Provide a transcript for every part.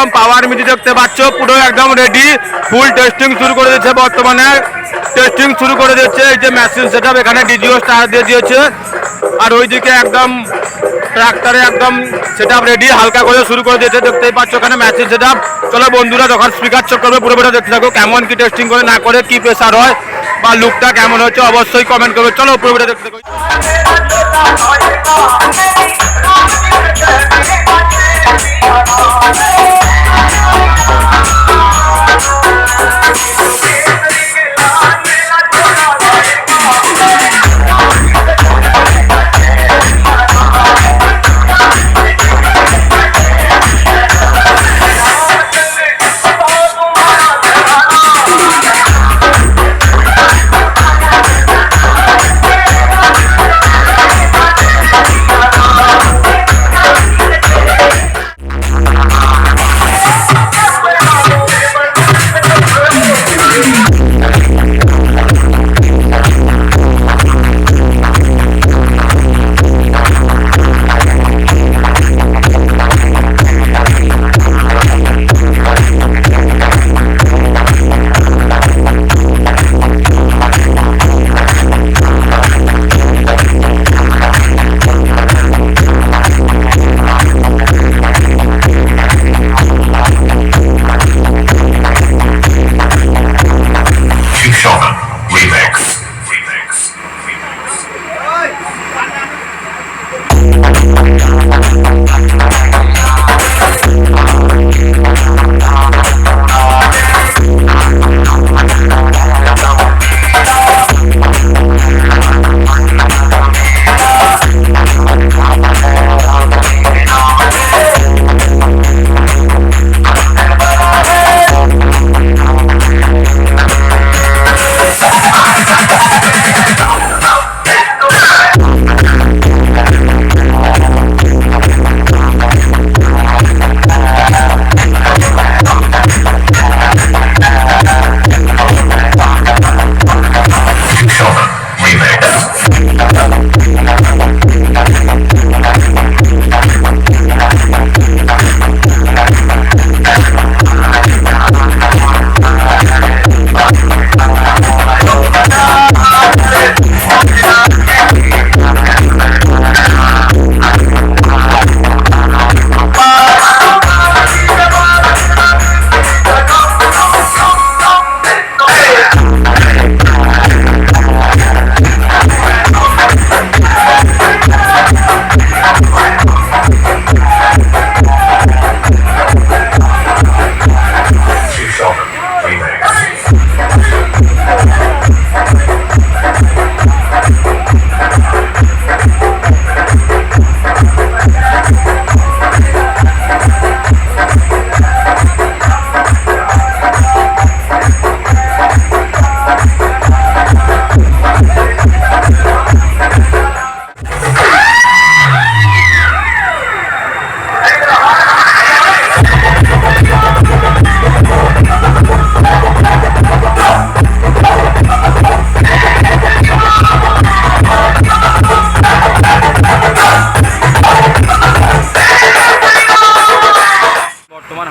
একদম power music দেখতে পাচ্ছ, পুরো একদম রেডি, ফুল টেস্টিং শুরু করে দিচ্ছে বর্তমানে, টেস্টিং শুরু করে দিচ্ছে। এই যে মেশিন সেটআপ, এখানে ডিজিও স্টার দিয়ে দিয়েছে, আর ওইদিকে একদম ট্রাক্টরে একদম সেটআপ রেডি, হালকা করে শুরু করে দিয়েছে, দেখতেই পাচ্ছ এখানে মেশিন সেটআপ। চলো বন্ধুরা, যখন স্পিকার চেক করবে পুরো ভিডিও দেখতে থাকো, কেমন কি টেস্টিং করে না করে, কি প্রেসার হয় বা লুকটা কেমন হচ্ছে অবশ্যই কমেন্ট করবে। চলো পুরো ভিডিও দেখতে থাকো।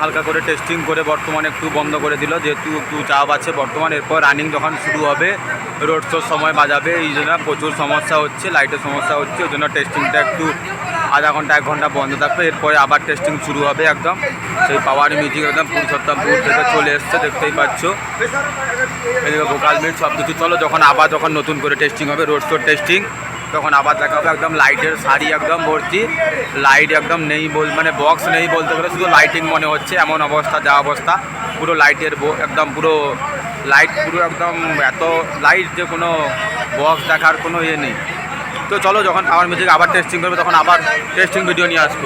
হালকা করে টেস্টিং করে বর্তমানে একটু বন্ধ করে দিল, যেহেতু একটু চাপ আছে বর্তমান। এরপর রানিং যখন শুরু হবে, রোড শোর সময় বাজাবে, এই জন্য প্রচুর সমস্যা হচ্ছে, লাইটের সমস্যা হচ্ছে, ওই জন্য টেস্টিংটা একটু আধা ঘন্টা 1 ঘন্টা বন্ধ থাকবে। এরপরে আবার টেস্টিং শুরু হবে একদম, সেই পাওয়ার মিউজিক একদম পুরুষোত্তমপুর থেকে চলে এসছে, দেখতেই পাচ্ছ এদিকে ভোকাল মিট সব কিছু। চলো যখন নতুন করে টেস্টিং হবে, রোড শোর টেস্টিং, তখন আবার দেখা হবে। একদম লাইটের শাড়ি একদম ভর্তি, লাইট একদম নেই মানে বক্স নেই বলতে গেলে, শুধু লাইটিং মনে হচ্ছে, এমন অবস্থা, যা অবস্থা পুরো লাইটের একদম পুরো লাইট, পুরো একদম এত লাইট যে কোনো বক্স দেখার কোনো ইয়ে নেই। তো চলো যখন পাওয়ার মিউজিক আবার টেস্টিং করবে, তখন আবার টেস্টিং ভিডিও নিয়ে আসবো।